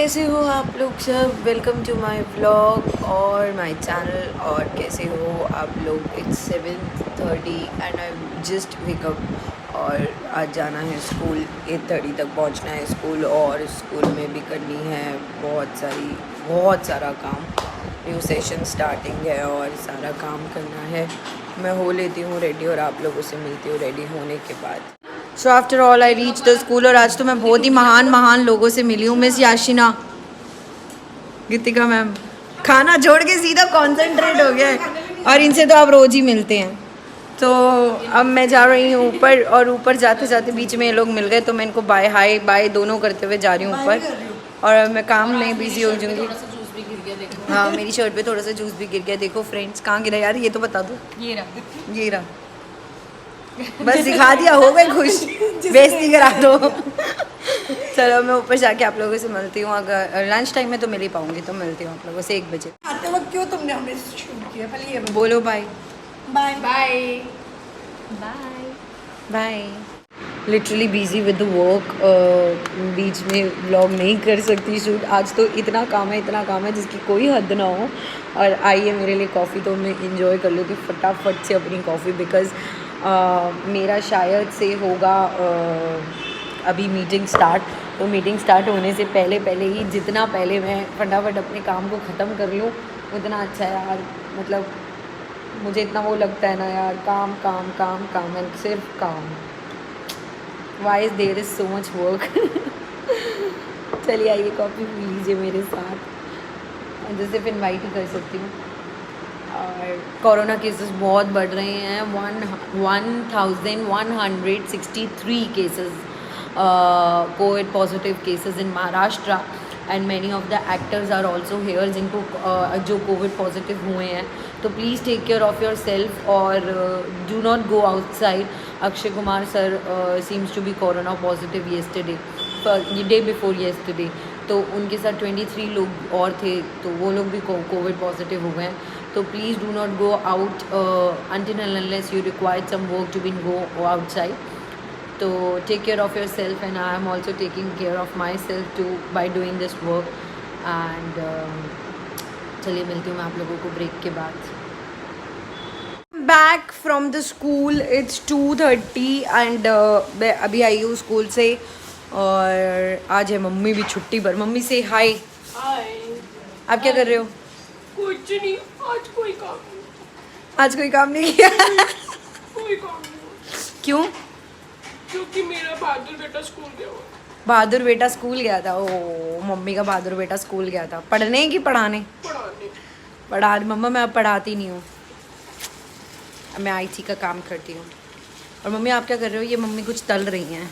कैसे हो आप लोग सब। वेलकम टू माय व्लॉग और माय चैनल। और कैसे हो आप लोग। It's 7:30 and I just wake up. और आज जाना है स्कूल, 8:30 तक पहुंचना है स्कूल। और स्कूल में भी करनी है बहुत सारा काम। न्यू सेशन स्टार्टिंग है और सारा काम करना है। मैं हो लेती हूँ रेडी और आप लोगों से मिलती हूँ रेडी होने के बाद। So after all I reach the school. और आज तो मैं बहुत ही महान लोगों से मिली हूँ। मिस याशिना, गीतिका मैम, खाना छोड़ के सीधा कॉन्सेंट्रेट हो गया है। और इनसे तो आप रोज़ ही मिलते हैं। तो अब मैं जा रही हूँ ऊपर। और ऊपर जाते जाते बीच में ये लोग मिल गए तो मैं इनको बाय हाय बाय दोनों करते हुए जा रही हूँ ऊपर। और मैं काम में बिजी हो जाऊँगी। हाँ, मेरी शर्ट पे थोड़ा सा जूस भी गिर गया। देखो फ्रेंड्स, कहाँ गिरा यार, ये तो बता दो। ये रहा। बस दिखा दिया, हो गए खुश। बेइज्जती करा दो। चलो मैं ऊपर जाके आप लोगों से मिलती हूँ। अगर लंच टाइम में तो मिल ही पाऊंगी तो मिलती हूँ आप लोगों से 1 बजे। आते वक्त क्यों तुमने हमें शूट किया, पहले ये बताओ। बोलो bye bye bye bye. Bye. Literally busy with the work. बीच में व्लॉग नहीं कर सकती शूट। आज तो इतना काम है जिसकी कोई हद ना हो। और आई है मेरे लिए कॉफ़ी, तो मैं इंजॉय कर लेती हूँ फटाफट से अपनी कॉफ़ी। बिकॉज़ मेरा शायद से होगा अभी मीटिंग स्टार्ट। तो मीटिंग स्टार्ट होने से पहले ही जितना पहले मैं फटाफट अपने काम को ख़त्म कर लूँ उतना अच्छा है यार। मतलब मुझे इतना वो लगता है ना यार, काम काम काम काम एंड सिर्फ काम। Why there is so much work. चलिए आइए कॉफ़ी पी लीजिए मेरे साथ। जैसे फिर इनवाइट ही कर सकती हूँ। और कोरोना केसेस बहुत बढ़ रहे हैं। 1163 cases covid positive cases in Maharashtra. And many of the actors are also here जिनको जो कोविड पॉजिटिव हुए हैं। तो please take care of your self और do not go outside. Akshay Kumar sir seems to be corona positive yesterday, day before yesterday. तो उनके साथ 23 लोग और थे, तो वो लोग भी कोविड पॉजिटिव हो गए हैं। तो please do not go out until and unless you require some work to be go outside. तो take care of your self and I am also taking care of my self too by doing this work. And चलिए मिलती हूँ मैं आप लोगों को break के बाद। Back from the school, it's 2:30 and मैं अभी आई हूँ स्कूल से। और आज है मम्मी भी छुट्टी पर। मम्मी से हाय। आप क्या कर रहे हो? कुछ नहीं, आज कोई काम नहीं। आज कोई काम नहीं किया? कोई काम नहीं क्यों? क्योंकि मेरा बहादुर बेटा स्कूल गया हुआ। बहादुर बेटा स्कूल गया था? ओ, मम्मी का बहादुर बेटा स्कूल गया था। पढ़ने कि पढ़ाने? पढ़ा। मम्मा मैं अब पढ़ाती नहीं हूँ, मैं IT का काम करती हूँ। और मम्मी आप क्या कर रहे हो? ये मम्मी कुछ तल रही हैं।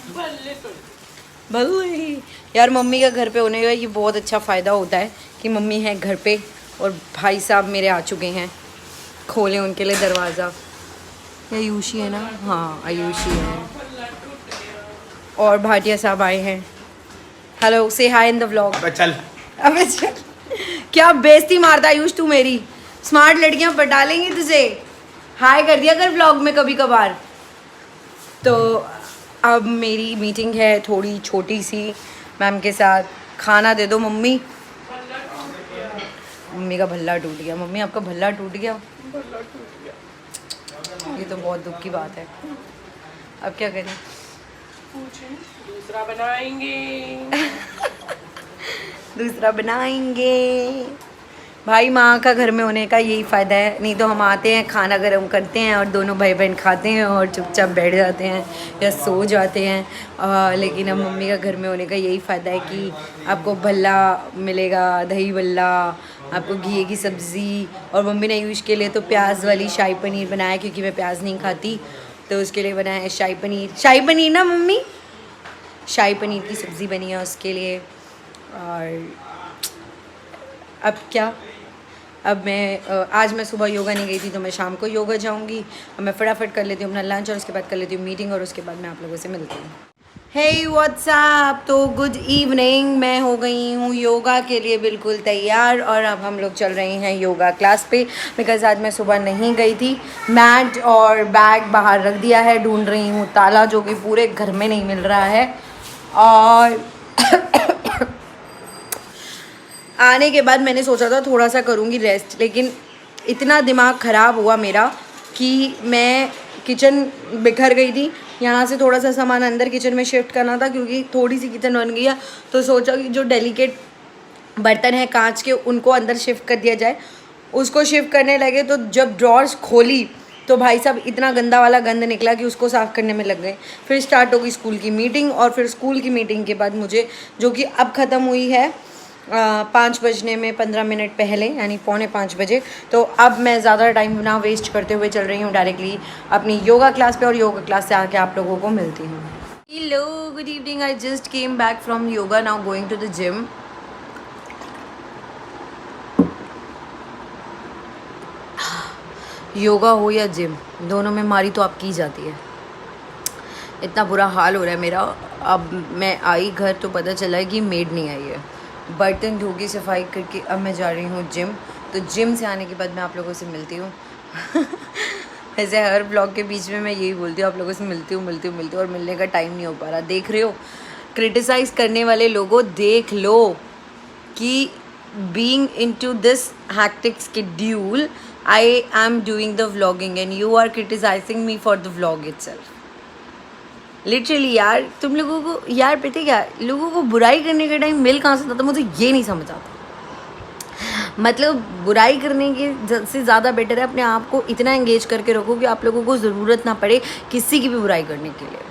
भले यार, मम्मी का घर पे होने का ये बहुत अच्छा फ़ायदा होता है कि मम्मी है घर पे। और भाई साहब मेरे आ चुके हैं, खोले उनके लिए दरवाज़ा। ये आयुषी है ना? हाँ आयुषी है। और भाटिया साहब आए हैं। हेलो, से हाय इन द व्लॉग। चल अबे चल, क्या बेइज्जती मारता आयुष तू मेरी। स्मार्ट लड़कियां पटा लेंगी तुझे। हाय कर दिया कर व्लॉग में कभी कभार। तो अब मेरी मीटिंग है थोड़ी छोटी सी मैम के साथ। खाना दे दो मम्मी। मम्मी का भल्ला टूट गया। मम्मी आपका भल्ला टूट गया? ये तो बहुत दुख की बात है। अब क्या करें? दूसरा बनाएंगे। दूसरा बनाएंगे। भाई माँ का घर में होने का यही फ़ायदा है। नहीं तो हम आते हैं, खाना गर्म करते हैं और दोनों भाई बहन खाते हैं और चुपचाप बैठ जाते हैं या सो जाते हैं। लेकिन अब मम्मी का घर में होने का यही फ़ायदा है कि आपको भल्ला मिलेगा, दही भल्ला, आपको घी की सब्ज़ी। और मम्मी ने यूज़ के लिए तो प्याज वाली शाही पनीर बनाया क्योंकि मैं प्याज नहीं खाती। तो उसके लिए बनाया है शाही पनीर ना मम्मी? शाही पनीर की सब्ज़ी बनी है उसके लिए। और अब क्या, अब मैं आज मैं सुबह योगा नहीं गई थी तो मैं शाम को योगा जाऊंगी। और मैं फटाफट कर लेती हूँ अपना लंच और उसके बाद कर लेती हूँ मीटिंग और उसके बाद मैं आप लोगों से मिलती हूँ। हे व्हाट्सअप। तो गुड इवनिंग। मैं हो गई हूँ योगा के लिए बिल्कुल तैयार और अब हम लोग चल रहे हैं योगा क्लास पे। बिकॉज़ आज मैं सुबह नहीं गई थी। मैट और बैग बाहर रख दिया है, ढूंढ रही हूँ ताला, जो कि पूरे घर में नहीं मिल रहा है। और आने के बाद मैंने सोचा था थोड़ा सा करूँगी रेस्ट, लेकिन इतना दिमाग ख़राब हुआ मेरा कि मैं किचन बिखर गई थी। यहाँ से थोड़ा सा सामान अंदर किचन में शिफ्ट करना था क्योंकि थोड़ी सी किचन बन गई है, तो सोचा कि जो डेलिकेट बर्तन हैं कांच के उनको अंदर शिफ्ट कर दिया जाए। उसको शिफ्ट करने लगे तो जब ड्रॉर्स खोली तो भाई साहब इतना गंदा वाला गंद निकला कि उसको साफ़ करने में लग गए। फिर स्टार्ट हो गई स्कूल की मीटिंग, और फिर स्कूल की मीटिंग के बाद मुझे, जो कि अब ख़त्म हुई है 5 बजने में 15 मिनट पहले, यानी 4:45 बजे, तो अब मैं ज़्यादा टाइम ना वेस्ट करते हुए चल रही हूँ डायरेक्टली अपनी योगा क्लास पे, और योगा क्लास से आके आप लोगों को मिलती हूँ। Hello, good evening. I just came back from yoga, now going to the gym. Yoga हो या जिम, दोनों में मारी तो आप की जाती है। इतना बुरा हाल हो रहा है मेरा। अब मैं आई घर तो पता चला है कि मेड नहीं आई है। बर्तन धो के सफाई करके अब मैं जा रही हूँ जिम। तो जिम से आने के बाद मैं आप लोगों से मिलती हूँ। ऐसे हर ब्लॉग के बीच में मैं यही बोलती हूँ, आप लोगों से मिलती हूँ, और मिलने का टाइम नहीं हो पा रहा। देख रहे हो, क्रिटिसाइज़ करने वाले लोगों, देख लो कि being into this hectic schedule, I am doing the vlogging and you are criticizing me for the vlog itself. Literally यार, तुम लोगों को यार पता है क्या, लोगों को बुराई करने का टाइम मिल कहाँ से आता, मुझे ये नहीं समझ आता। मतलब बुराई करने के से ज़्यादा बेटर है अपने आप को इतना एंगेज करके रखो कि आप लोगों को ज़रूरत ना पड़े किसी की भी बुराई करने के लिए।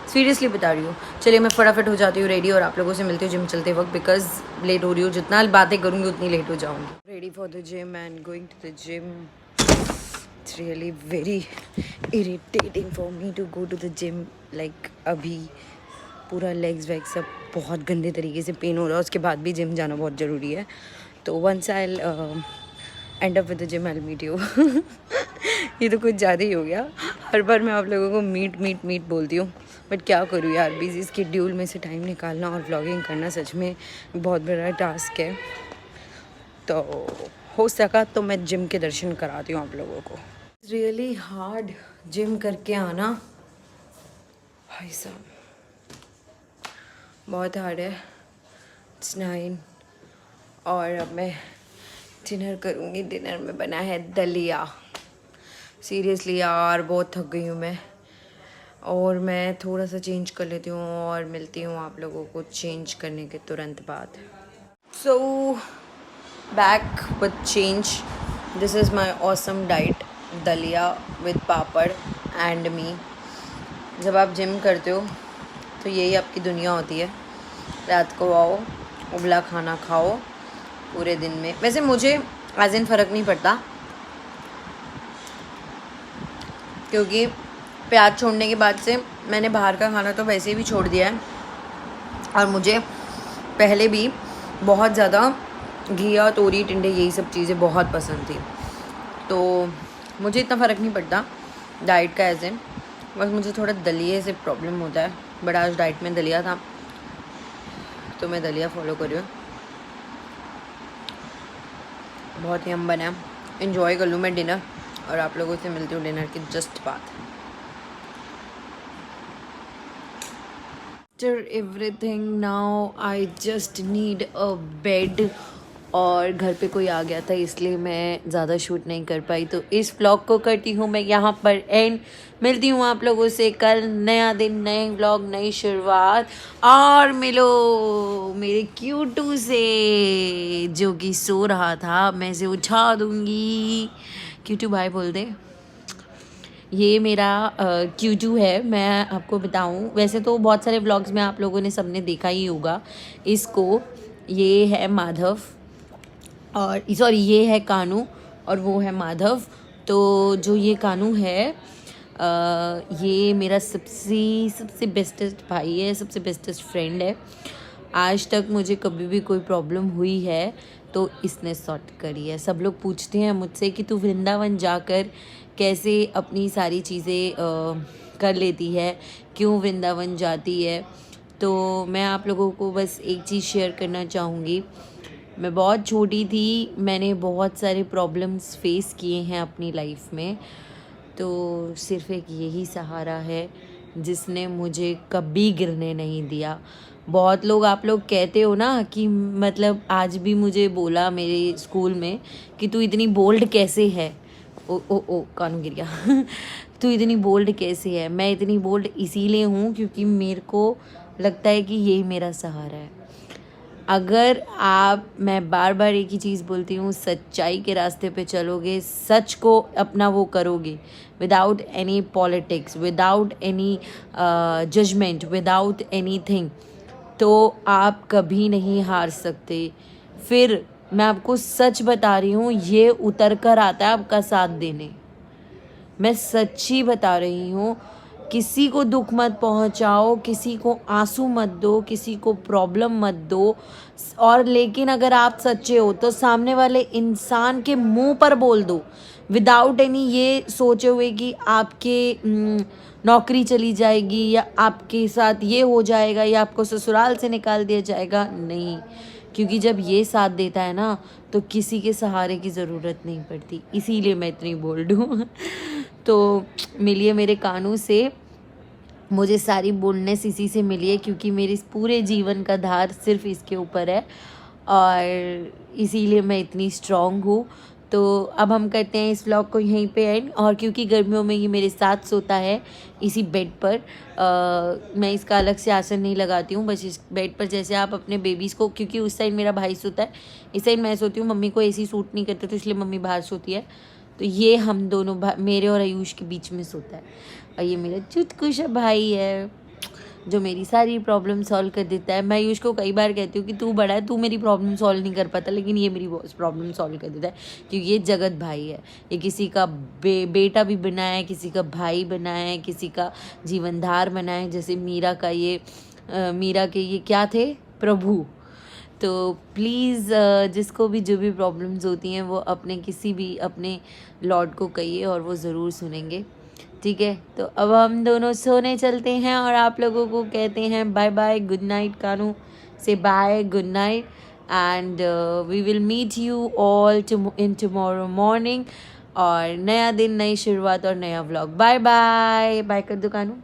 सीरियसली बता रही हूँ। चलिए मैं फटाफट हो जाती हूँ रेडी और आप लोगों से मिलती हूँ जिम चलते वक्त, बिकॉज लेट हो रही हूँ। जितना बातें करूँगी उतनी लेट हो जाऊँगी। Ready for the gym and going to the gym. It's really very irritating for me to go to the gym. Like अभी पूरा लेग्स वैग सब बहुत गंदे तरीके से पेन हो रहा है, उसके बाद भी जिम जाना बहुत ज़रूरी है। तो once I end up with the gym I meet you. ये तो कुछ ज़्यादा ही हो गया। हर बार मैं आप लोगों को मीट बोलती हूँ, बट क्या करूँ यार, बिजी स्केड्यूल में से टाइम निकालना और व्लॉगिंग करना सच में बहुत बड़ा टास्क है। तो हो सका तो मैं जिम के दर्शन कराती हूँ आप लोगों को। रियली हार्ड जिम करके आना भाई साहब, बहुत हार्ड है। इट्स 9 और अब मैं डिनर करूँगी। डिनर में बना है दलिया। सीरियसली यार बहुत थक गई हूँ मैं, और मैं थोड़ा सा चेंज कर लेती हूँ और मिलती हूँ आप लोगों को चेंज करने के तुरंत बाद। So back with change. This is my awesome diet, दलिया विद पापड़ एंड मी। जब आप जिम करते हो तो यही आपकी दुनिया होती है। रात को आओ, उबला खाना खाओ पूरे दिन में। वैसे मुझे एज इन फ़र्क नहीं पड़ता, क्योंकि प्याज छोड़ने के बाद से मैंने बाहर का खाना तो वैसे भी छोड़ दिया है, और मुझे पहले भी बहुत ज़्यादा घिया, तोरी, टिंडे यही सब चीज़ें बहुत पसंद थी। तो मुझे इतना फ़र्क नहीं पड़ता डाइट का एज इन। बस मुझे थोड़ा दलिए से प्रॉब्लम होता है, बट आज डाइट में दलिया था तो मैं दलिया फॉलो कर रही हूँ। बहुत ही हम बना, इन्जॉय कर लूँ मैं डिनर, और आप लोगों से मिलती हूँ डिनर की जस्ट बाद। After everything now I just need a bed, और घर पे कोई आ गया था इसलिए मैं ज़्यादा शूट नहीं कर पाई। तो इस व्लॉग को करती हूँ मैं यहाँ पर एंड। मिलती हूँ आप लोगों से कल। नया दिन, नए व्लॉग, नई शुरुआत। और मिलो मेरे क्यूटू से जो कि सो रहा था, मैं इसे उठा दूँगी। क्यूटू भाई बोल दे। ये मेरा क्यूटू है। मैं आपको बताऊँ, वैसे तो बहुत सारे व्लॉग्स में आप लोगों ने सबने देखा ही होगा इसको। ये है माधव, और सॉरी ये है कानू, और वो है माधव। तो जो ये कानू है ये मेरा सबसे बेस्टेस्ट भाई है, सबसे बेस्टेस्ट फ्रेंड है। आज तक मुझे कभी भी कोई प्रॉब्लम हुई है तो इसने सॉर्ट करी है। सब लोग पूछते हैं मुझसे कि तू वृंदावन जाकर कैसे अपनी सारी चीज़ें कर लेती है, क्यों वृंदावन जाती है। तो मैं आप लोगों को बस एक चीज़ शेयर करना चाहूँगी। मैं बहुत छोटी थी, मैंने बहुत सारे प्रॉब्लम्स फेस किए हैं अपनी लाइफ में, तो सिर्फ एक यही सहारा है जिसने मुझे कभी गिरने नहीं दिया। बहुत लोग आप लोग कहते हो ना कि मतलब आज भी मुझे बोला मेरे स्कूल में कि तू इतनी बोल्ड कैसे है। ओ कान गिर गया तू इतनी बोल्ड कैसे है। मैं इतनी बोल्ड इसीलिए हूँ क्योंकि मेरे को लगता है कि यही मेरा सहारा है। अगर मैं बार बार एक ही चीज़ बोलती हूँ, सच्चाई के रास्ते पे चलोगे, सच को अपना वो करोगे, without any politics, without any judgement, without anything, तो आप कभी नहीं हार सकते। फिर मैं आपको सच बता रही हूँ, ये उतर कर आता है आपका साथ देने। मैं सच्ची बता रही हूँ। किसी को दुख मत पहुँचाओ, किसी को आंसू मत दो, किसी को प्रॉब्लम मत दो। और लेकिन अगर आप सच्चे हो तो सामने वाले इंसान के मुंह पर बोल दो, विदाउट एनी ये सोचे हुए कि आपके नौकरी चली जाएगी या आपके साथ ये हो जाएगा या आपको ससुराल से निकाल दिया जाएगा। नहीं, क्योंकि जब ये साथ देता है ना तो किसी के सहारे की ज़रूरत नहीं पड़ती। इसीलिए मैं इतनी बोल्ड हूँ तो मिलिए मेरे कानों से। मुझे सारी बोल्डनेस इसी से मिली है क्योंकि मेरे पूरे जीवन का धार सिर्फ इसके ऊपर है और इसीलिए मैं इतनी स्ट्रॉन्ग हूँ। तो अब हम करते हैं इस व्लॉग को यहीं पे एंड। और क्योंकि गर्मियों में ये मेरे साथ सोता है इसी बेड पर, मैं इसका अलग से आसन नहीं लगाती हूँ। बस इस बेड पर जैसे आप अपने बेबीज़ को, क्योंकि उस साइड मेरा भाई सोता है, इस साइड मैं सोती हूँ। मम्मी को एसी सूट नहीं करते तो इसलिए मम्मी बाहर सोती है। तो ये हम दोनों मेरे और आयुष के बीच में सोता है। और ये मेरा चुटकुशा भाई है जो मेरी सारी प्रॉब्लम सॉल्व कर देता है। मैं आयुष को कई बार कहती हूँ कि तू बड़ा है, तू मेरी प्रॉब्लम सॉल्व नहीं कर पाता, लेकिन ये मेरी प्रॉब्लम सॉल्व कर देता है क्योंकि ये जगत भाई है। ये किसी का बेटा भी बना है, किसी का भाई बना है, किसी का जीवनधार बना है। जैसे मीरा के ये क्या थे, प्रभु। तो प्लीज़ जिसको भी जो भी प्रॉब्लम्स होती हैं वो अपने लॉर्ड को कहिए और वो ज़रूर सुनेंगे। ठीक है, तो अब हम दोनों सोने चलते हैं और आप लोगों को कहते हैं bye bye, good night. Kanu से bye, good night, and we will meet you all in tomorrow morning. और नया दिन, नई शुरुआत और नया व्लॉग। बाय बाय, बाय कर दो कानू।